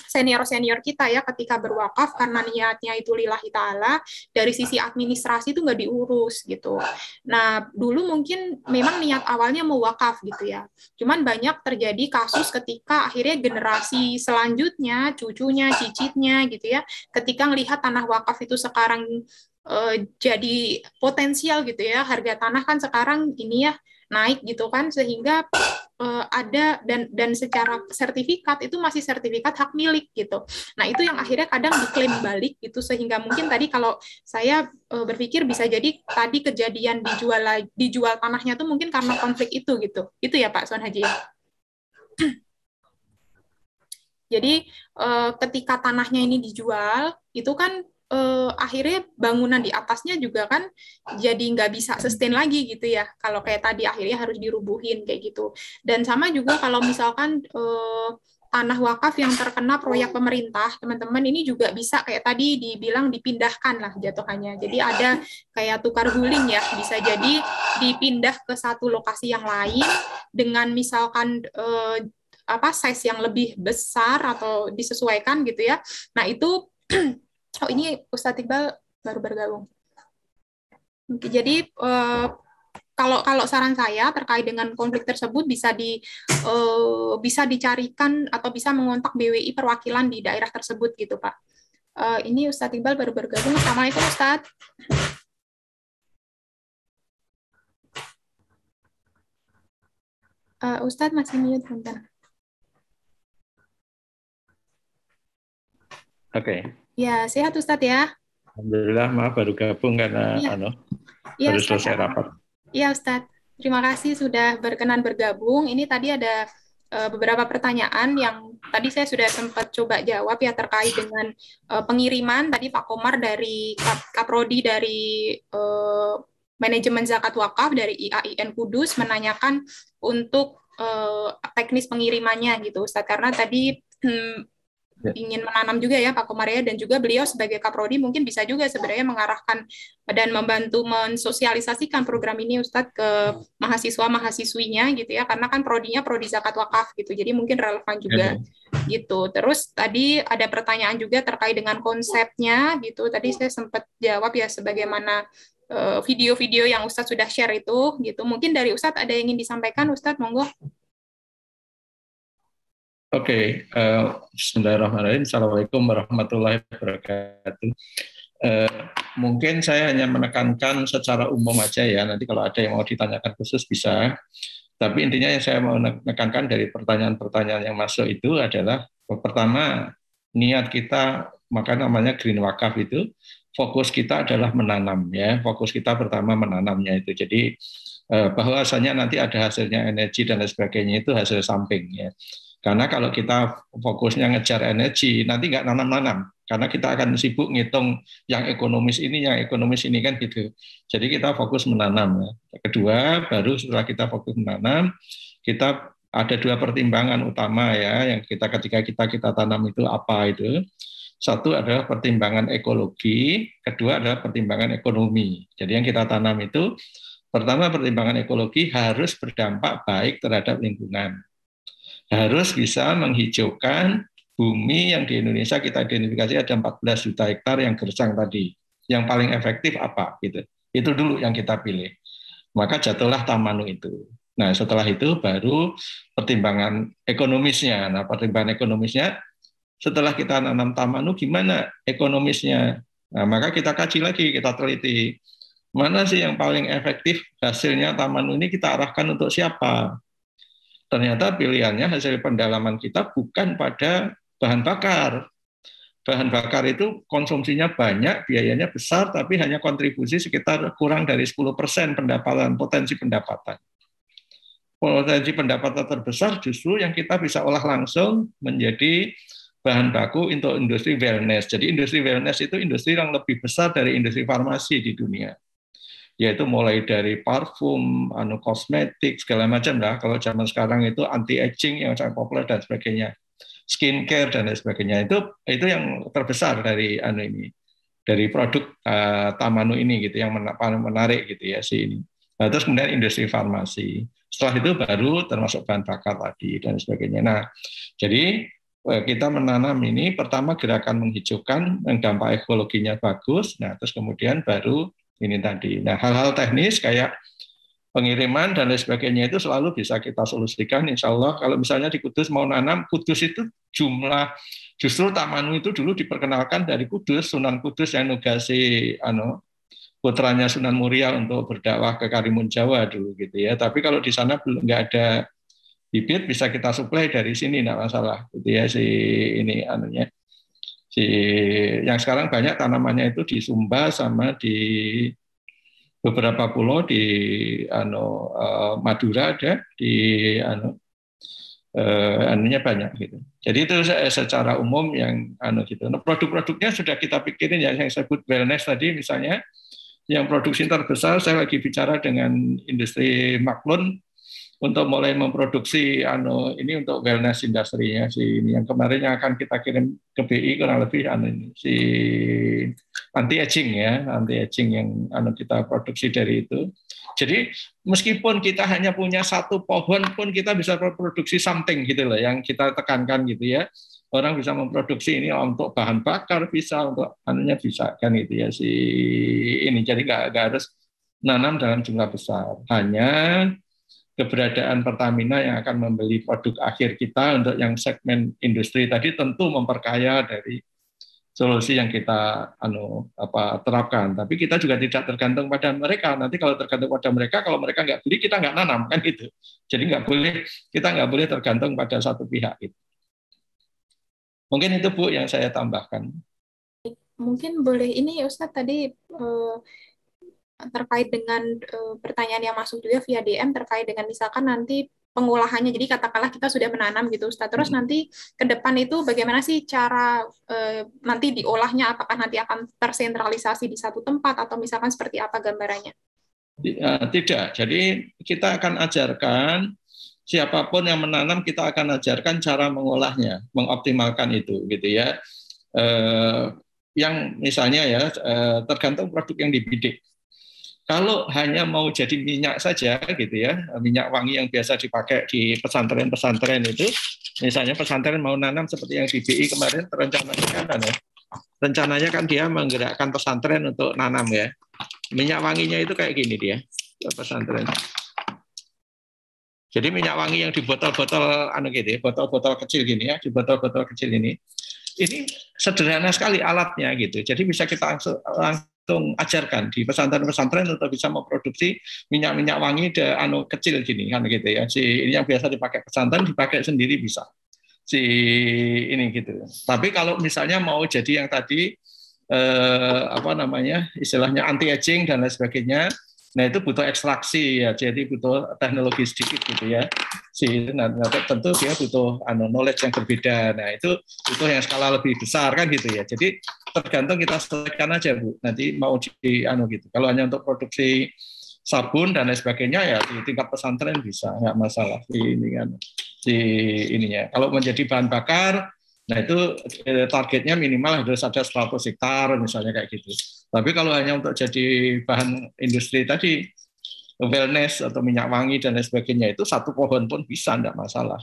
senior-senior kita ya ketika berwakaf karena niatnya itu lillahi ta'ala, dari sisi administrasi itu nggak diurus gitu. Nah, dulu mungkin memang niat awalnya mau wakaf gitu ya. Cuman banyak terjadi kasus ketika akhirnya generasi selanjutnya, cucunya, cicitnya gitu ya, ketika melihat tanah wakaf itu sekarang jadi potensial gitu ya, harga tanah kan sekarang ini ya naik gitu kan, sehingga ada dan secara sertifikat itu masih sertifikat hak milik gitu. Nah, itu yang akhirnya kadang diklaim balik gitu, sehingga mungkin tadi kalau saya berpikir bisa jadi tadi kejadian dijual tanahnya tuh mungkin karena konflik itu gitu. Itu ya Pak Suan Haji. Jadi ketika tanahnya ini dijual, itu kan akhirnya bangunan di atasnya juga kan jadi nggak bisa sustain lagi gitu ya. Kalau kayak tadi akhirnya harus dirubuhin kayak gitu. Dan sama juga kalau misalkan tanah wakaf yang terkena proyek pemerintah, teman-teman ini juga bisa kayak tadi dibilang dipindahkan lah jatuhannya. Jadi ada kayak tukar guling ya, bisa jadi dipindah ke satu lokasi yang lain dengan misalkan size yang lebih besar atau disesuaikan gitu ya. Nah, itu oh ini Ustadz Iqbal baru bergabung. Jadi kalau saran saya terkait dengan konflik tersebut bisa dicarikan atau bisa mengontak BWI perwakilan di daerah tersebut gitu Pak. Ini Ustadz Iqbal baru bergabung. Assalamualaikum Ustadz. Ustadz masih mute bentar. Oke. Ya, sehat Ustadz ya. Alhamdulillah, maaf baru gabung karena baru selesai rapat. Iya Ustadz, terima kasih sudah berkenan bergabung. Ini tadi ada beberapa pertanyaan yang tadi saya sudah sempat coba jawab ya terkait dengan pengiriman. Tadi Pak Komar dari Kaprodi dari Manajemen Zakat Wakaf dari IAIN Kudus menanyakan untuk teknis pengirimannya gitu Ustadz, karena tadi ingin menanam juga ya Pak Komar ya, dan juga beliau sebagai Kaprodi mungkin bisa juga sebenarnya mengarahkan dan membantu mensosialisasikan program ini Ustadz ke mahasiswa-mahasiswinya gitu ya, karena kan prodinya prodi zakat wakaf gitu, jadi mungkin relevan juga gitu. Terus tadi ada pertanyaan juga terkait dengan konsepnya gitu, tadi saya sempat jawab ya sebagaimana video-video yang Ustadz sudah share itu gitu. Mungkin dari Ustadz ada yang ingin disampaikan Ustadz, monggo. Oke, bismillahirrahmanirrahim. Assalamualaikum warahmatullahi wabarakatuh. Mungkin saya hanya menekankan secara umum aja ya, nanti kalau ada yang mau ditanyakan khusus bisa. Tapi intinya yang saya mau menekankan dari pertanyaan-pertanyaan yang masuk itu adalah, pertama, niat kita, maka namanya green wakaf itu, fokus kita adalah menanam ya, fokus kita pertama menanamnya itu. Jadi bahwasanya nanti ada hasilnya energi dan lain sebagainya itu hasil samping ya. Karena kalau kita fokusnya ngejar energi, nanti nggak nanam-nanam. Karena kita akan sibuk ngitung yang ekonomis ini kan gitu. Jadi kita fokus menanam. Kedua, baru setelah kita fokus menanam, kita ada dua pertimbangan utama ya, yang ketika kita tanam itu apa itu. Satu adalah pertimbangan ekologi, kedua adalah pertimbangan ekonomi. Jadi yang kita tanam itu, pertama pertimbangan ekologi harus berdampak baik terhadap lingkungan. Harus bisa menghijaukan bumi yang di Indonesia kita identifikasi ada 14 juta hektar yang gersang tadi. Yang paling efektif apa gitu. Itu dulu yang kita pilih. Maka jatuhlah Tamanu itu. Nah, setelah itu baru pertimbangan ekonomisnya. Nah, pertimbangan ekonomisnya setelah kita nanam Tamanu gimana ekonomisnya? Nah, maka kita kaji lagi, kita teliti. Mana sih yang paling efektif hasilnya Tamanu ini kita arahkan untuk siapa? Ternyata pilihannya hasil pendalaman kita bukan pada bahan bakar. Bahan bakar itu konsumsinya banyak, biayanya besar, tapi hanya kontribusi sekitar kurang dari 10% pendapatan, potensi pendapatan. Potensi pendapatan terbesar justru yang kita bisa olah langsung menjadi bahan baku untuk industri wellness. Jadi industri wellness itu industri yang lebih besar dari industri farmasi di dunia. Yaitu mulai dari parfum, kosmetik, segala macam lah. Kalau zaman sekarang itu anti-aging yang sangat populer dan sebagainya. Skincare dan lain sebagainya. Itu yang terbesar dari dari produk Tamanu ini gitu, yang paling menarik gitu ya si ini. Nah, terus kemudian industri farmasi. Setelah itu baru termasuk bahan bakar tadi dan sebagainya. Nah, jadi kita menanam ini pertama gerakan menghijaukan yang dampak ekologinya bagus. Nah, terus kemudian baru ini tadi. Nah, hal-hal teknis kayak pengiriman dan lain sebagainya itu selalu bisa kita solusikan. Insya Allah kalau misalnya di Kudus mau nanam, Kudus itu justru Tamanu itu dulu diperkenalkan dari Kudus, Sunan Kudus yang nugasi putranya Sunan Muria untuk berdakwah ke Karimun Jawa dulu gitu ya. Tapi kalau di sana belum nggak ada bibit, bisa kita suplai dari sini, nggak masalah gitu ya. Yang sekarang banyak tanamannya itu di Sumba sama di beberapa pulau di Madura ada, di banyak gitu. Jadi itu secara umum yang gitu. Nah, produk-produknya sudah kita pikirin ya, yang saya sebut wellness tadi misalnya. Yang produksi terbesar saya lagi bicara dengan industri Maklun untuk mulai memproduksi ini untuk wellness industrinya ini yang kemarin yang akan kita kirim ke BI kurang lebih si anti aging yang kita produksi dari itu. Jadi meskipun kita hanya punya satu pohon pun kita bisa produksi something gitu loh, yang kita tekankan gitu ya. Orang bisa memproduksi ini untuk bahan bakar, bisa untuk bisa kan gitu ya ini. Jadi nggak harus nanam dalam jumlah besar. Hanya keberadaan Pertamina yang akan membeli produk akhir kita untuk yang segmen industri tadi tentu memperkaya dari solusi yang kita terapkan. Tapi kita juga tidak tergantung pada mereka. Nanti kalau tergantung pada mereka, kalau mereka nggak beli, kita nggak nanam kan gitu. Jadi kita nggak boleh tergantung pada satu pihak gitu. Mungkin itu Bu yang saya tambahkan. Mungkin boleh ini ya Ustadz tadi terkait dengan pertanyaan yang masuk juga via DM terkait dengan misalkan nanti pengolahannya. Jadi katakanlah kita sudah menanam gitu Ustadz. Terus nanti ke depan itu bagaimana sih cara nanti diolahnya? Apakah nanti akan tersentralisasi di satu tempat atau misalkan seperti apa gambarannya? Tidak. Jadi kita akan ajarkan siapapun yang menanam, kita akan ajarkan cara mengolahnya, mengoptimalkan itu, gitu ya. Yang misalnya ya tergantung produk yang dibidik. Kalau hanya mau jadi minyak saja, gitu ya, minyak wangi yang biasa dipakai di pesantren-pesantren itu, misalnya pesantren mau nanam seperti yang di BI kemarin rencananya kan dia menggerakkan pesantren untuk nanam ya. Minyak wanginya itu kayak gini dia, pesantren. Jadi minyak wangi yang di botol-botol gitu ya, botol-botol kecil gini ya, di botol-botol kecil ini sederhana sekali alatnya gitu. Jadi bisa kita langsung ajarkan di pesantren-pesantren untuk bisa memproduksi minyak-minyak wangi kecil gini kan gitu ya. Ini yang biasa dipakai pesantren dipakai sendiri bisa. Ini gitu. Tapi kalau misalnya mau jadi yang tadi istilahnya anti aging dan lain sebagainya. Nah itu butuh ekstraksi ya, jadi butuh teknologi sedikit gitu ya. Tentu dia butuh knowledge yang berbeda. Nah itu butuh yang skala lebih besar kan gitu ya. Jadi tergantung kita sesuaikan aja Bu. Nanti mau di gitu. Kalau hanya untuk produksi sabun dan lain sebagainya ya di tingkat pesantren bisa, nggak masalah ininya. Kalau menjadi bahan bakar, nah itu targetnya minimal harus ada 100 hektar misalnya kayak gitu. Tapi kalau hanya untuk jadi bahan industri tadi, wellness atau minyak wangi dan lain sebagainya itu satu pohon pun bisa, enggak masalah.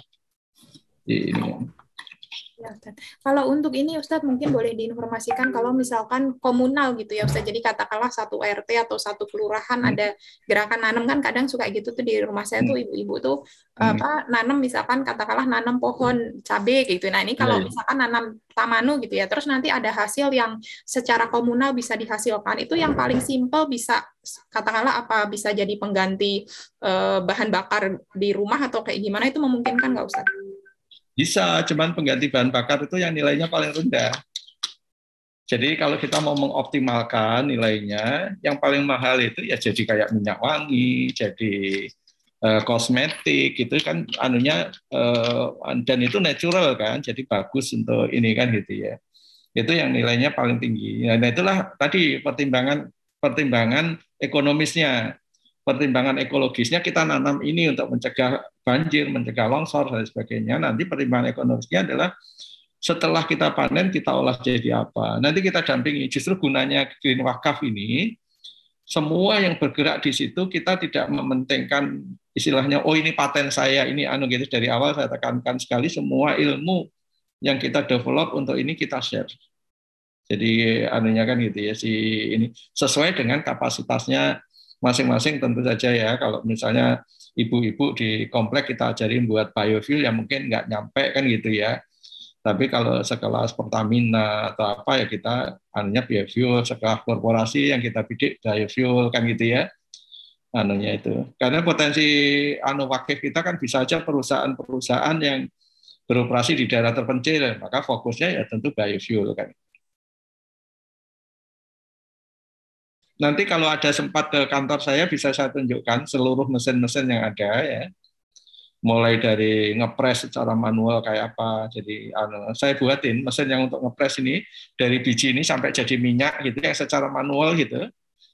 Ini. Ya, Ustaz. Kalau untuk ini Ustadz mungkin boleh diinformasikan kalau misalkan komunal gitu ya Ustadz, jadi katakanlah satu RT atau satu kelurahan ada gerakan nanam kan kadang suka gitu tuh di rumah saya tuh ibu-ibu tuh nanam misalkan katakanlah nanam pohon cabai gitu. Nah ini kalau misalkan nanam Tamanu gitu ya, terus nanti ada hasil yang secara komunal bisa dihasilkan, itu yang paling simpel bisa katakanlah apa bisa jadi pengganti bahan bakar di rumah atau kayak gimana, itu memungkinkan nggak Ustadz? Bisa, cuman pengganti bahan bakar itu yang nilainya paling rendah. Jadi kalau kita mau mengoptimalkan nilainya, yang paling mahal itu ya jadi kayak minyak wangi, jadi kosmetik gitu kan anunya dan itu natural kan, jadi bagus untuk ini kan gitu ya. Itu yang nilainya paling tinggi. Nah, itulah tadi pertimbangan ekonomisnya, pertimbangan ekologisnya kita nanam ini untuk mencegah banjir, mencegah longsor dan sebagainya. Nanti pertimbangan ekonomisnya adalah setelah kita panen kita olah jadi apa. Nanti kita dampingi. Justru gunanya Green Wakaf ini, semua yang bergerak di situ kita tidak mementingkan istilahnya, oh ini paten saya, ini anu gitu. Dari awal saya tekankan sekali semua ilmu yang kita develop untuk ini kita share. Jadi anunya kan gitu ya, ini sesuai dengan kapasitasnya masing-masing tentu saja ya. Kalau misalnya ibu-ibu di komplek kita ajarin buat biofuel ya mungkin nggak nyampe kan gitu ya. Tapi kalau sekelas Pertamina atau apa ya kita anunya biofuel, sekelas korporasi yang kita bidik biofuel kan gitu ya. Anunya itu. Karena potensi anu wakif kita kan bisa aja perusahaan-perusahaan yang beroperasi di daerah terpencil, maka fokusnya ya tentu biofuel kan. Nanti kalau ada sempat ke kantor saya bisa saya tunjukkan seluruh mesin-mesin yang ada ya. Mulai dari ngepres secara manual kayak apa. Jadi saya buatin mesin yang untuk ngepres ini dari biji ini sampai jadi minyak gitu yang secara manual gitu.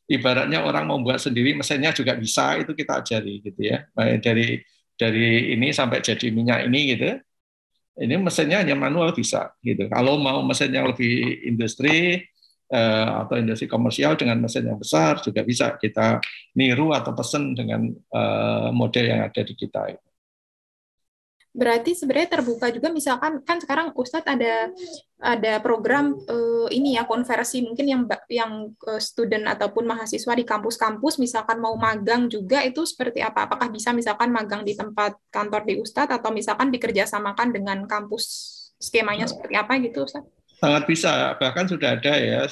Ibaratnya orang membuat sendiri mesinnya juga bisa, itu kita ajari gitu ya. Dari ini sampai jadi minyak ini gitu. Ini mesinnya hanya manual bisa gitu. Kalau mau mesin yang lebih industri atau industri komersial dengan mesin yang besar juga bisa kita niru atau pesen dengan model yang ada di kita. Berarti sebenarnya terbuka juga, misalkan kan sekarang Ustadz ada program ini ya, konversi mungkin yang student ataupun mahasiswa di kampus-kampus misalkan mau magang juga, itu seperti apa? Apakah bisa misalkan magang di tempat kantor di Ustadz atau misalkan dikerjasamakan dengan kampus, skemanya seperti apa gitu Ustadz? Sangat bisa, bahkan sudah ada ya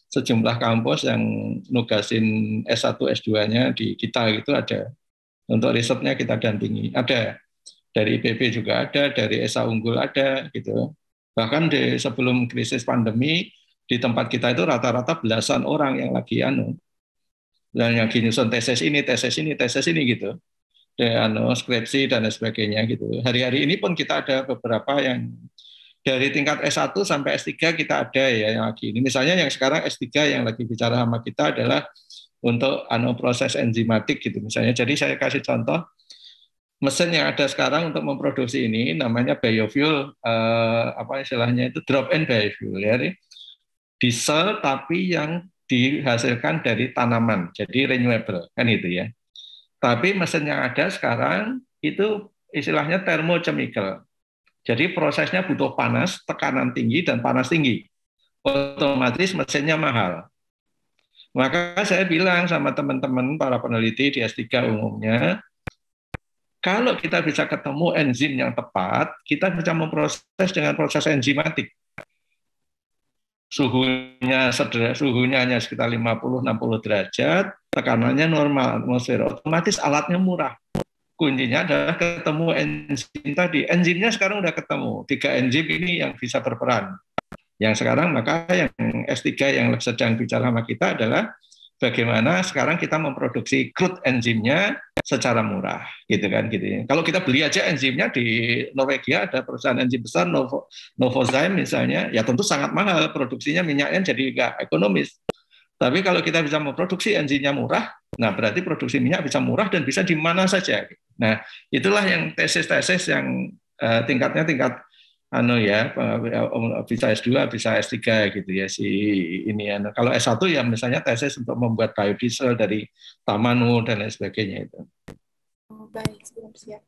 sejumlah kampus yang nugasin S1 S2-nya di kita gitu ada. Untuk risetnya kita dampingi, ada. Dari IPB juga ada, dari ESA Unggul ada, gitu. Bahkan sebelum krisis pandemi, di tempat kita itu rata-rata belasan orang yang lagi dan yang nyusun tesis ini, gitu. Dan skripsi dan sebagainya gitu. Hari-hari ini pun kita ada beberapa yang dari tingkat S1 sampai S3 kita ada ya yang lagi ini. Misalnya yang sekarang S3 yang lagi bicara sama kita adalah untuk proses enzimatik gitu misalnya. Jadi saya kasih contoh, mesin yang ada sekarang untuk memproduksi ini namanya biofuel, apa istilahnya itu drop-in biofuel ya, diesel tapi yang dihasilkan dari tanaman, jadi renewable kan itu ya. Tapi mesin yang ada sekarang itu istilahnya thermochemical, jadi prosesnya butuh panas, tekanan tinggi dan panas tinggi, otomatis mesinnya mahal. Maka saya bilang sama teman-teman para peneliti di S3 umumnya, kalau kita bisa ketemu enzim yang tepat, kita bisa memproses dengan proses enzimatik. Suhunya hanya sekitar 50-60 derajat, tekanannya normal atmosfer, otomatis alatnya murah. Kuncinya adalah ketemu enzim tadi. Enzimnya sekarang udah ketemu, 3 enzim ini yang bisa berperan. Yang sekarang maka yang S3 yang sedang bicara sama kita adalah bagaimana sekarang kita memproduksi crude enzimnya secara murah, gitu kan, gitu ya. Kalau kita beli aja enzimnya di Norwegia ada perusahaan enzim besar Novozymes misalnya, ya tentu sangat mahal produksinya, minyaknya jadi nggak ekonomis. Tapi kalau kita bisa memproduksi enzimnya murah, nah berarti produksi minyak bisa murah dan bisa di mana saja. Nah itulah yang tesis-tesis yang tingkatnya tingkat bisa S2, bisa S3 gitu ya ini. Kalau S1 ya misalnya tesis untuk membuat biodiesel dari tamanu dan lain sebagainya itu. Oh, baik, siap.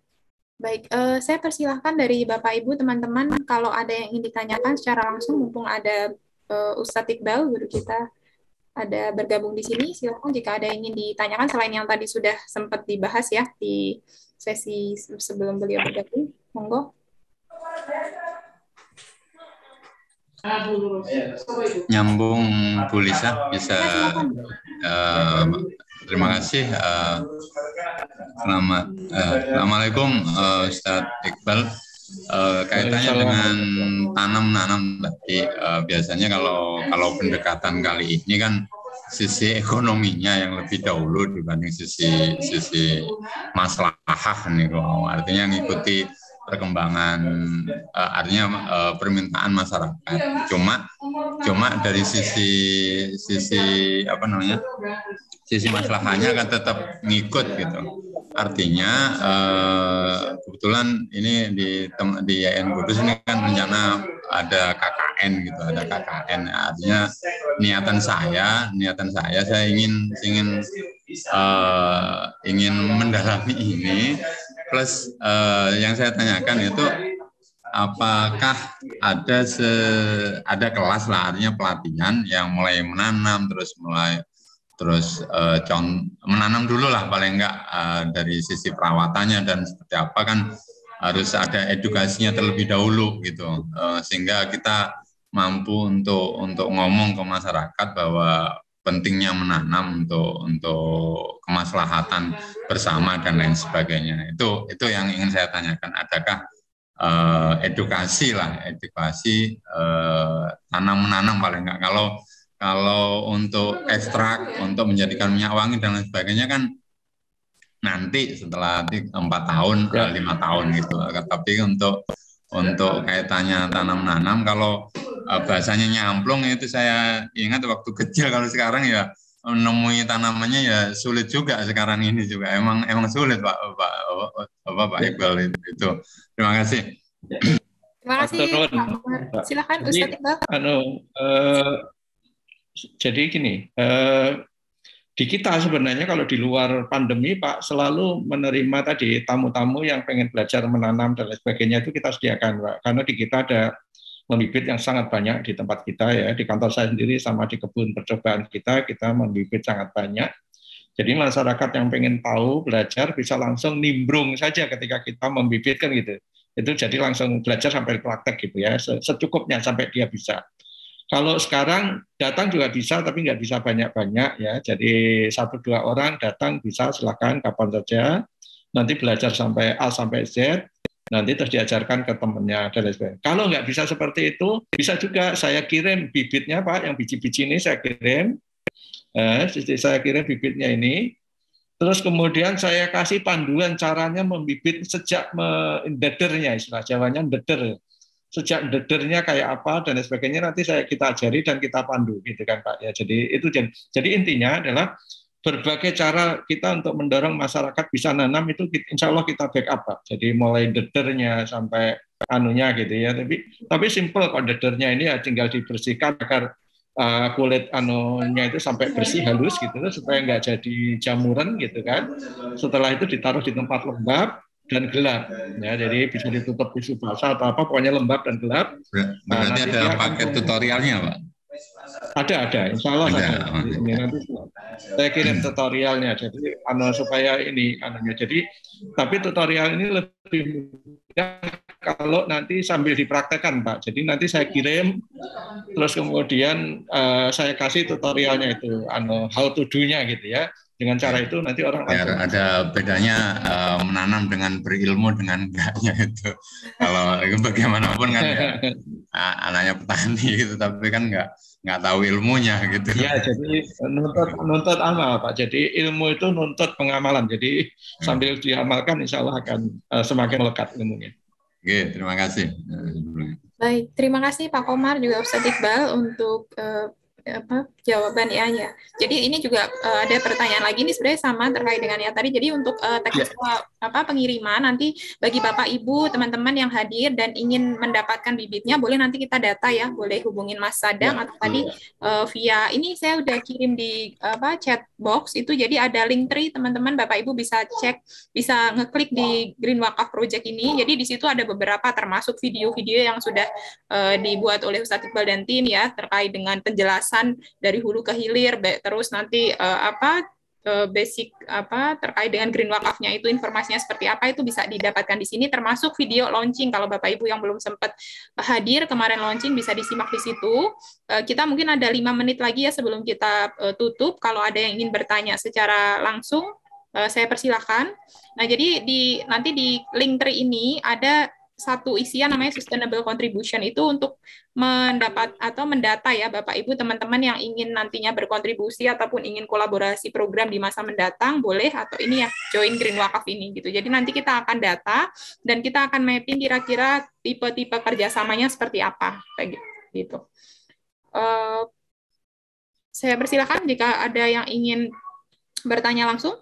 Baik, saya persilahkan dari Bapak Ibu teman-teman kalau ada yang ingin ditanyakan secara langsung, mumpung ada Ustadz Iqbal guru kita ada bergabung di sini, silakan jika ada yang ingin ditanyakan selain yang tadi sudah sempat dibahas ya di sesi sebelum beliau bergabung. Monggo. Nyambung Bu Lisa bisa terima kasih. Assalamualaikum Ustadz Iqbal. Kaitannya dengan tanam tadi biasanya kalau pendekatan kali ini kan sisi ekonominya yang lebih dahulu dibanding sisi maslahah nih, artinya ngikuti perkembangan artinya permintaan masyarakat. Cuma dari sisi apa namanya, sisi maslahahnya akan tetap ngikut gitu. Artinya kebetulan ini di YN Kudus ini kan rencana ada KKN gitu, ada KKN. Artinya niatan saya ingin mendalami ini. Plus yang saya tanyakan itu apakah ada kelas lah, artinya pelatihan yang mulai menanam terus menanam dulu lah paling enggak dari sisi perawatannya dan seperti apa, kan harus ada edukasinya terlebih dahulu gitu, sehingga kita mampu untuk ngomong ke masyarakat bahwa pentingnya menanam untuk kemaslahatan bersama dan lain sebagainya. Itu yang ingin saya tanyakan, adakah edukasi tanam menanam paling enggak. Kalau untuk ekstrak, untuk menjadikan minyak wangi dan lain sebagainya kan nanti setelah 4 tahun, 5 tahun gitu. Tapi untuk kaitannya tanam-nanam, kalau bahasanya nyamplung itu saya ingat waktu kecil, kalau sekarang ya menemui tanamannya ya sulit juga sekarang ini juga. Emang sulit Pak Iqbal itu. Terima kasih. Terima kasih Pak. Silakan Ustadz Iqbal. Jadi gini, di kita sebenarnya kalau di luar pandemi Pak selalu menerima tadi tamu-tamu yang pengen belajar menanam dan lain sebagainya, itu kita sediakan Pak. Karena di kita ada membibit yang sangat banyak di tempat kita ya, di kantor saya sendiri sama di kebun percobaan kita membibit sangat banyak. Jadi masyarakat yang pengen tahu, belajar bisa langsung nimbrung saja ketika kita membibitkan gitu. Itu jadi langsung belajar sampai praktek gitu ya, secukupnya sampai dia bisa. Kalau sekarang datang juga bisa, tapi nggak bisa banyak-banyak ya. Jadi 1-2 orang datang bisa, silakan kapan saja. Nanti belajar sampai A sampai Z, nanti terus diajarkan ke temennya dan lain sebagainya. Kalau nggak bisa seperti itu, bisa juga saya kirim bibitnya Pak, yang biji-biji ini saya kirim bibitnya ini. Terus kemudian saya kasih panduan caranya membibit sejak dedernya, istilah Jawanya deder. Sejak dedernya kayak apa dan lain sebagainya nanti kita ajari dan kita pandu gitu kan Pak ya. Jadi intinya adalah berbagai cara kita untuk mendorong masyarakat bisa nanam itu insya Allah kita backup Pak. Jadi mulai dedernya sampai anunya gitu ya. Tapi simple kok dedernya ini ya, tinggal dibersihkan agar kulit anunya itu sampai bersih halus gitu supaya nggak jadi jamuran gitu kan. Setelah itu ditaruh di tempat lembab dan gelap ya, jadi bisa ditutup tisu basah atau apa, pokoknya lembab dan gelap. Berarti ada paket tutorialnya Pak? Ada, insya Allah ada. Ini nanti saya kirim tutorialnya, jadi supaya ini jadi tapi tutorial ini lebih mudah kalau nanti sambil dipraktekkan Pak. Jadi nanti saya kirim terus kemudian saya kasih tutorialnya itu how to do-nya gitu ya. Dengan cara itu nanti orang ada bedanya menanam dengan berilmu dengan enggaknya itu. Kalau bagaimanapun kan ya, anaknya petani gitu, tapi kan nggak tahu ilmunya gitu. Ya, jadi nuntut amal Pak. Jadi ilmu itu nuntut pengamalan. Jadi sambil diamalkan insya Allah akan semakin melekat ilmunya. Oke, terima kasih. Baik, terima kasih Pak Komar juga Ustadz Iqbal untuk jawaban ya. Jadi ini juga ada pertanyaan lagi nih sebenarnya sama terkait dengan yang tadi. Jadi untuk teknis pengiriman nanti bagi Bapak Ibu teman-teman yang hadir dan ingin mendapatkan bibitnya boleh nanti kita data ya, boleh hubungin Mas Sadang atau tadi via ini saya udah kirim di chat box itu, jadi ada link tree teman-teman Bapak Ibu bisa cek, bisa ngeklik di Green Wakaf Project ini. Jadi di situ ada beberapa termasuk video-video yang sudah dibuat oleh Ustadz Iqbal dan tim ya terkait dengan penjelasan dari hulu ke hilir, terus nanti basic terkait dengan Green Wakafnya itu informasinya seperti apa itu bisa didapatkan di sini, termasuk video launching kalau Bapak Ibu yang belum sempat hadir kemarin launching bisa disimak di situ. Kita mungkin ada 5 menit lagi ya sebelum kita tutup, kalau ada yang ingin bertanya secara langsung saya persilahkan. Nah jadi nanti di link tree ini ada satu isian namanya sustainable contribution, itu untuk mendapat atau mendata ya Bapak Ibu teman-teman yang ingin nantinya berkontribusi ataupun ingin kolaborasi program di masa mendatang, boleh atau ini ya join Green Wakaf ini gitu. Jadi nanti kita akan data dan kita akan mapping kira-kira tipe-tipe kerjasamanya seperti apa kayak gitu. Saya persilakan jika ada yang ingin bertanya langsung.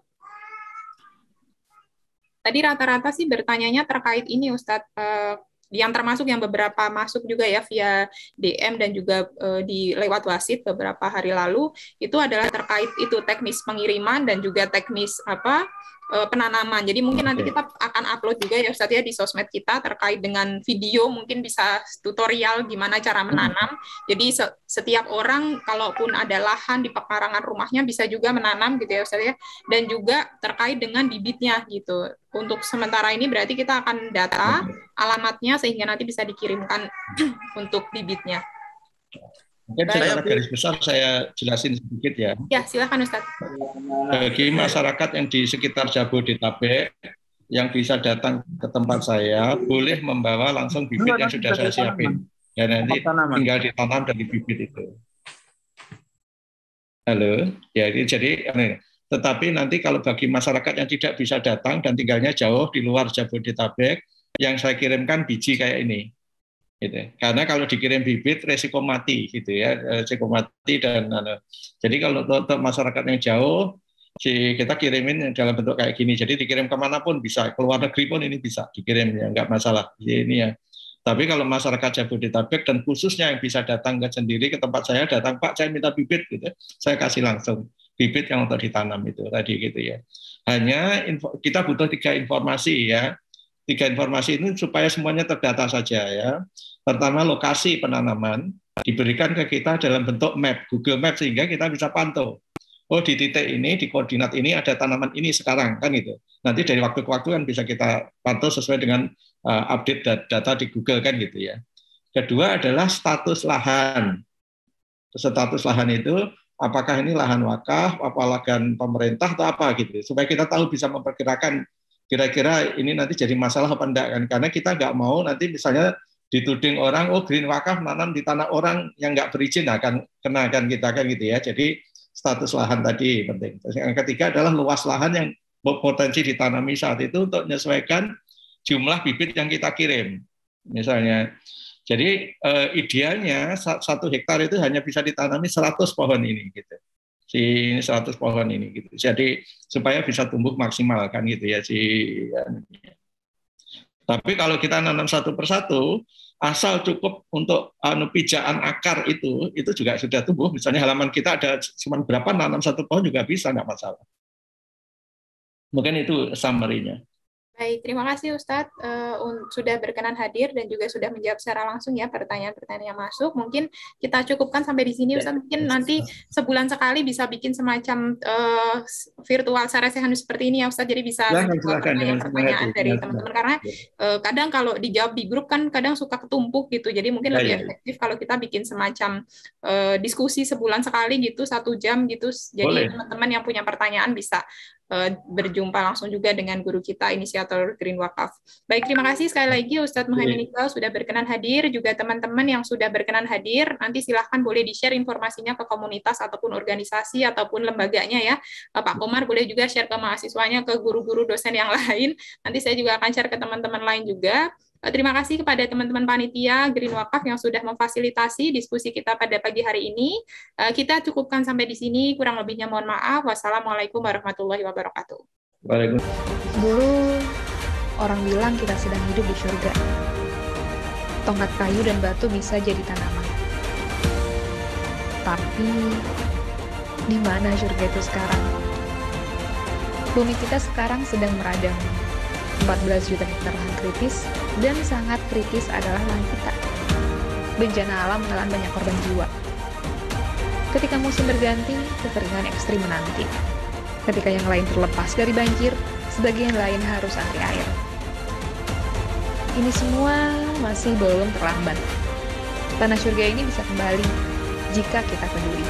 Tadi rata-rata sih bertanyanya terkait ini Ustadz, yang termasuk yang beberapa masuk juga ya via DM dan juga di lewat wasit beberapa hari lalu, itu adalah terkait itu teknis pengiriman dan juga teknis penanaman. Jadi mungkin nanti kita akan upload juga ya Ustadz ya di sosmed kita terkait dengan video, mungkin bisa tutorial gimana cara menanam. Jadi setiap orang kalaupun ada lahan di pekarangan rumahnya bisa juga menanam gitu ya Ustadz ya. Dan juga terkait dengan bibitnya gitu. Untuk sementara ini berarti kita akan data alamatnya sehingga nanti bisa dikirimkan untuk bibitnya. Mungkin secara garis besar saya jelasin sedikit ya. Ya, silakan Ustaz. Bagi masyarakat yang di sekitar Jabodetabek yang bisa datang ke tempat saya, boleh membawa langsung bibit yang sudah saya siapin. Dan nanti tinggal ditanam dari bibit itu. Halo, ya jadi tetapi nanti kalau bagi masyarakat yang tidak bisa datang dan tinggalnya jauh di luar Jabodetabek, yang saya kirimkan biji kayak ini. Gitu. Karena kalau dikirim bibit resiko mati gitu ya, resiko mati dan jadi kalau untuk masyarakat yang jauh kita kirimin dalam bentuk kayak gini, jadi dikirim kemanapun bisa, keluar negeri pun ini bisa dikirim ya, nggak masalah ini ya. Tapi kalau masyarakat Jabodetabek dan khususnya yang bisa datang ke sendiri ke tempat saya, datang Pak saya minta bibit gitu, saya kasih langsung bibit yang untuk ditanam itu tadi gitu ya. Hanya kita butuh 3 informasi ya. 3 informasi ini supaya semuanya terdata saja ya. Pertama, lokasi penanaman diberikan ke kita dalam bentuk map, Google Map, sehingga kita bisa pantau. Oh, di titik ini, di koordinat ini ada tanaman ini sekarang, kan gitu. Nanti dari waktu ke waktu kan bisa kita pantau sesuai dengan update data di Google kan gitu ya. Kedua adalah status lahan. Status lahan itu apakah ini lahan wakaf, apa lahan pemerintah atau apa gitu. Supaya kita tahu bisa memperkirakan kira-kira ini nanti jadi masalah apa enggak kan, karena kita nggak mau nanti misalnya dituding orang Green Wakaf nanam di tanah orang yang nggak berizin akan kenakan kita kan gitu ya. Jadi status lahan tadi penting. Terus yang ketiga adalah luas lahan yang berpotensi ditanami saat itu untuk menyesuaikan jumlah bibit yang kita kirim misalnya. Jadi idealnya 1 hektar itu hanya bisa ditanami 100 pohon ini gitu. Ini 100 pohon ini gitu. Jadi supaya bisa tumbuh maksimal kan gitu ya Tapi kalau kita nanam 1 persatu, asal cukup untuk pijaan akar itu juga sudah tumbuh. Misalnya halaman kita ada cuma berapa, nanam 1 pohon juga bisa, nggak masalah. Mungkin itu summary-nya. Baik, terima kasih Ustadz sudah berkenan hadir dan juga sudah menjawab secara langsung ya pertanyaan-pertanyaan yang masuk. Mungkin kita cukupkan sampai di sini Ustadz. Mungkin nanti sebulan sekali bisa bikin semacam virtual sarasehan seperti ini ya Ustadz. Jadi bisa pertanyaan-pertanyaan dari teman-teman. Karena kadang kalau dijawab di grup kan kadang suka ketumpuk gitu. Jadi mungkin lebih efektif kalau kita bikin semacam diskusi sebulan sekali gitu, 1 jam gitu. Jadi teman-teman yang punya pertanyaan bisa berjumpa langsung juga dengan guru kita, inisiator Green Wakaf. Baik, terima kasih sekali lagi Ustadz Muhaimin Iqbal sudah berkenan hadir, juga teman-teman yang sudah berkenan hadir, nanti silahkan boleh di-share informasinya ke komunitas ataupun organisasi ataupun lembaganya ya. Pak Komar boleh juga share ke mahasiswanya, ke guru-guru dosen yang lain, nanti saya juga akan share ke teman-teman lain juga. Terima kasih kepada teman-teman panitia Green Wakaf yang sudah memfasilitasi diskusi kita pada pagi hari ini. Kita cukupkan sampai di sini, kurang lebihnya mohon maaf. Wassalamualaikum warahmatullahi wabarakatuh. Dulu orang bilang kita sedang hidup di surga. Tongkat kayu dan batu bisa jadi tanaman. Tapi di mana surga itu sekarang? Bumi kita sekarang sedang meradang. 14 juta hektar lahan kritis, dan sangat kritis adalah lahan kita. Bencana alam menelan banyak korban jiwa. Ketika musim berganti, kekeringan ekstrim menanti. Ketika yang lain terlepas dari banjir, sebagian lain harus antri air. Ini semua masih belum terlambat. Tanah surga ini bisa kembali jika kita peduli.